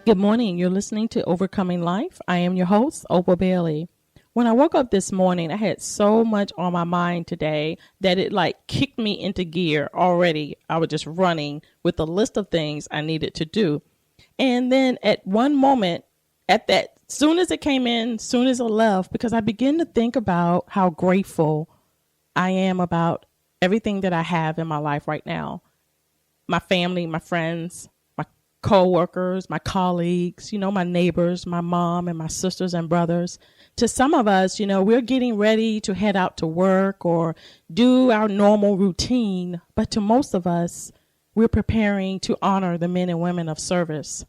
Good morning. You're listening to Overcoming Life. I am your host, Opal Bailey. When I woke up this morning, I had so much on my mind today that it like kicked me into gear already. I was just running with a list of things I needed to do. And then at one moment, at that, soon as it came in, soon as I left, because I began to think about how grateful I am about everything that I have in my life right now. My family, my friends, my co-workers, my colleagues, my neighbors, my mom and my sisters and brothers. To some of us, we're getting ready to head out to work or do our normal routine. But to most of us, we're preparing to honor the men and women of service.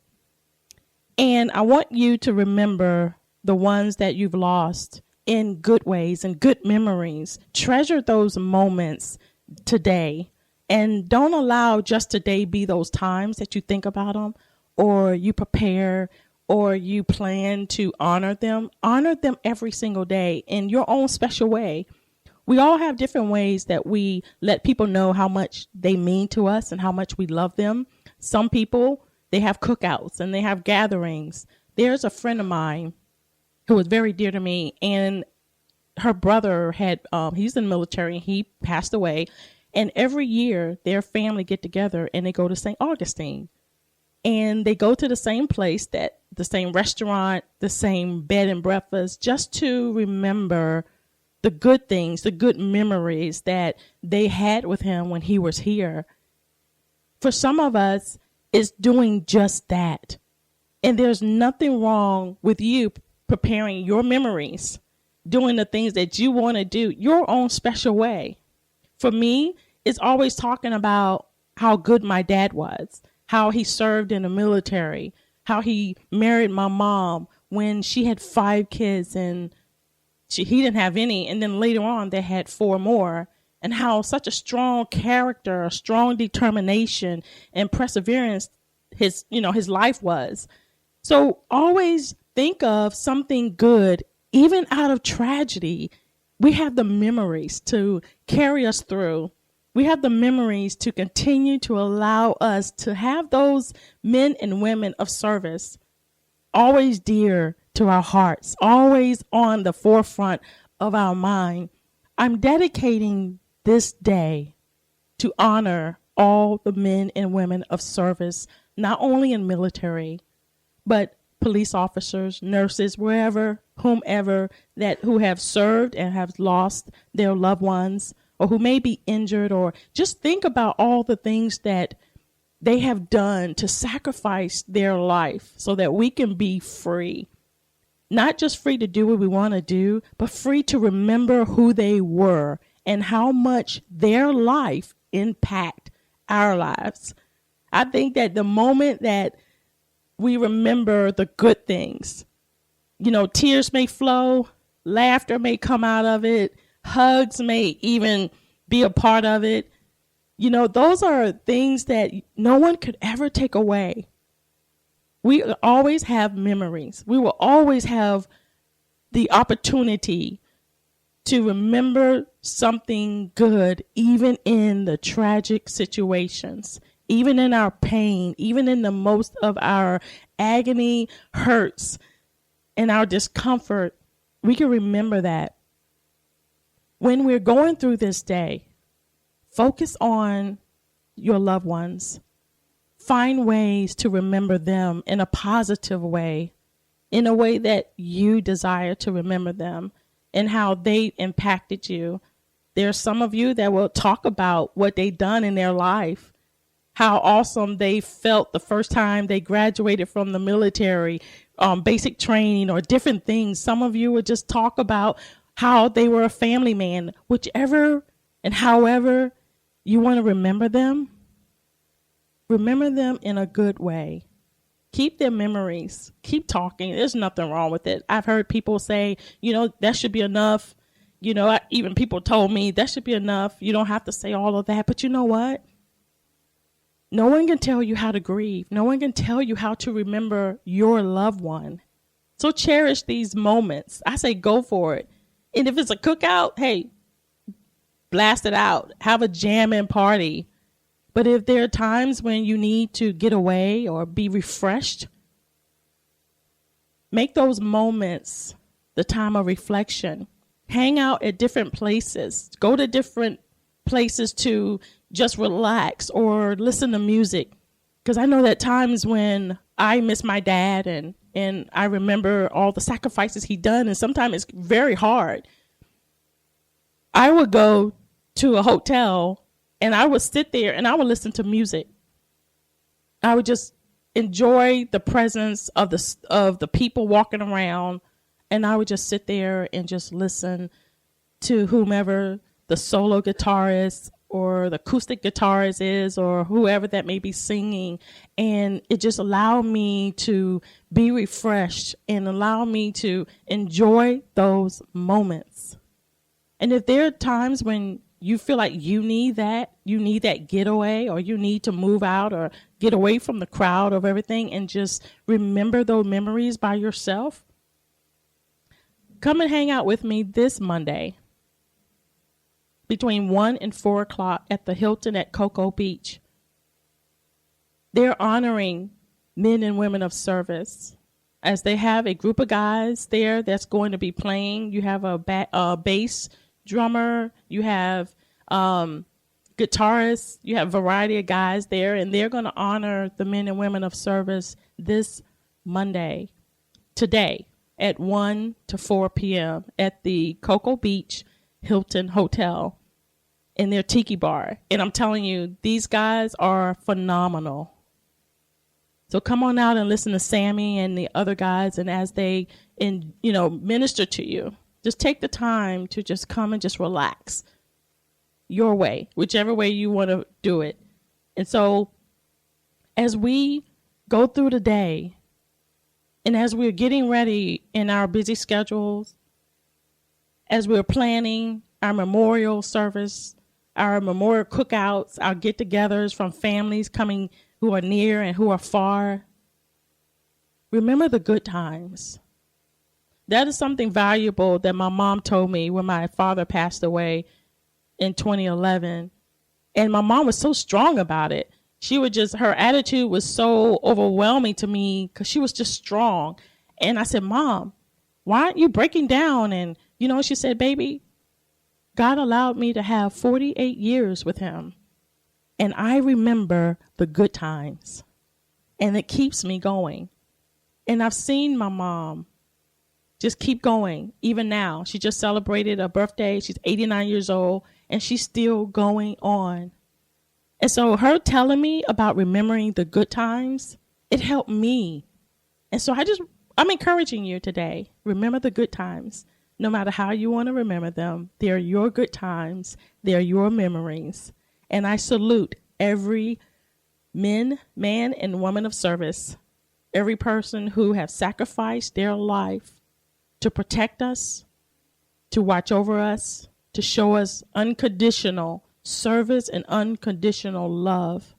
And I want you to remember the ones that you've lost in good ways and good memories. Treasure those moments today. And don't allow just today be those times that you think about them or you prepare or you plan to honor them. Honor them every single day in your own special way. We all have different ways that we let people know how much they mean to us and how much we love them. Some people, they have cookouts and they have gatherings. There's a friend of mine who was very dear to me, and her brother he's in the military and he passed away. And every year their family get together and they go to St. Augustine. And they go to the same place, the same restaurant, the same bed and breakfast, just to remember the good things, the good memories that they had with him when he was here. For some of us, it's doing just that. And there's nothing wrong with you preparing your memories, doing the things that you want to do your own special way. For me, it's always talking about how good my dad was, how he served in the military, how he married my mom when she had 5 kids and he didn't have any. And then later on, they had 4 more. And how such a strong character, a strong determination and perseverance his life was. So always think of something good, even out of tragedy. We have the memories to carry us through. We have the memories to continue to allow us to have those men and women of service always dear to our hearts, always on the forefront of our mind. I'm dedicating this day to honor all the men and women of service, not only in military, but police officers, nurses, whomever who have served and have lost their loved ones, or who may be injured, or just think about all the things that they have done to sacrifice their life so that we can be free. Not just free to do what we want to do, but free to remember who they were and how much their life impact our lives. I think that the moment that we remember the good things, tears may flow, laughter may come out of it, hugs may even be a part of it. Those are things that no one could ever take away. We always have memories. We will always have the opportunity to remember something good, even in the tragic situations, even in our pain, even in the most of our agony, hurts, and our discomfort. We can remember that. When we're going through this day, focus on your loved ones. Find ways to remember them in a positive way, in a way that you desire to remember them and how they impacted you. There are some of you that will talk about what they've done in their life, how awesome they felt the first time they graduated from the military, basic training or different things. Some of you would just talk about how they were a family man. Whichever and however you want to remember them in a good way. Keep their memories. Keep talking. There's nothing wrong with it. I've heard people say, that should be enough. Even people told me that should be enough. You don't have to say all of that. But you know what? No one can tell you how to grieve. No one can tell you how to remember your loved one. So cherish these moments. I say go for it. And if it's a cookout, hey, blast it out. Have a jamming party. But if there are times when you need to get away or be refreshed, Make those moments the time of reflection. Hang out at different places. Go to different places to just relax or listen to music. Because I know that times when I miss my dad and I remember all the sacrifices he done, and sometimes it's very hard. I would go to a hotel and I would sit there and I would listen to music. I would just enjoy the presence of the people walking around, and I would just sit there and just listen to whomever the solo guitarist or the acoustic guitarist is, or whoever that may be singing. And it just allowed me to be refreshed and allow me to enjoy those moments. And if there are times when you feel like you need that getaway, or you need to move out or get away from the crowd of everything and just remember those memories by yourself, come and hang out with me this Monday between 1 and 4 o'clock at the Hilton at Cocoa Beach. They're honoring men and women of service, as they have a group of guys there that's going to be playing. You have a bass drummer, you have guitarists, you have a variety of guys there, and they're going to honor the men and women of service this Monday, today, at 1 to 4 p.m. at the Cocoa Beach Hilton Hotel in their tiki bar. And I'm telling you, these guys are phenomenal. So come on out and listen to Sammy and the other guys, and as they minister to you, just take the time to just come and just relax your way, whichever way you want to do it. And so as we go through the day, and as we're getting ready in our busy schedules, as we're planning our memorial service, our memorial cookouts, our get-togethers from families coming who are near and who are far, remember the good times. That is something valuable that my mom told me when my father passed away in 2011. And my mom was so strong about it. Her attitude was so overwhelming to me because she was just strong. And I said, Mom, why aren't you breaking down? And, she said, baby, God allowed me to have 48 years with him. And I remember the good times. And it keeps me going. And I've seen my mom just keep going. Even now, she just celebrated a birthday. She's 89 years old, and she's still going on. And so her telling me about remembering the good times, it helped me. And so I'm encouraging you today. Remember the good times. No matter how you want to remember them, they're your good times. They're your memories. And I salute every man and woman of service, every person who have sacrificed their life to protect us, to watch over us, to show us unconditional service and unconditional love.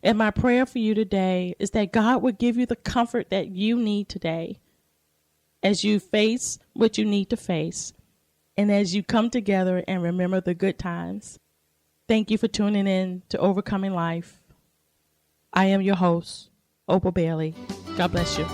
And my prayer for you today is that God would give you the comfort that you need today as you face what you need to face, and as you come together and remember the good times. Thank you for tuning in to Overcoming Life. I am your host, Opal Bailey. God bless you.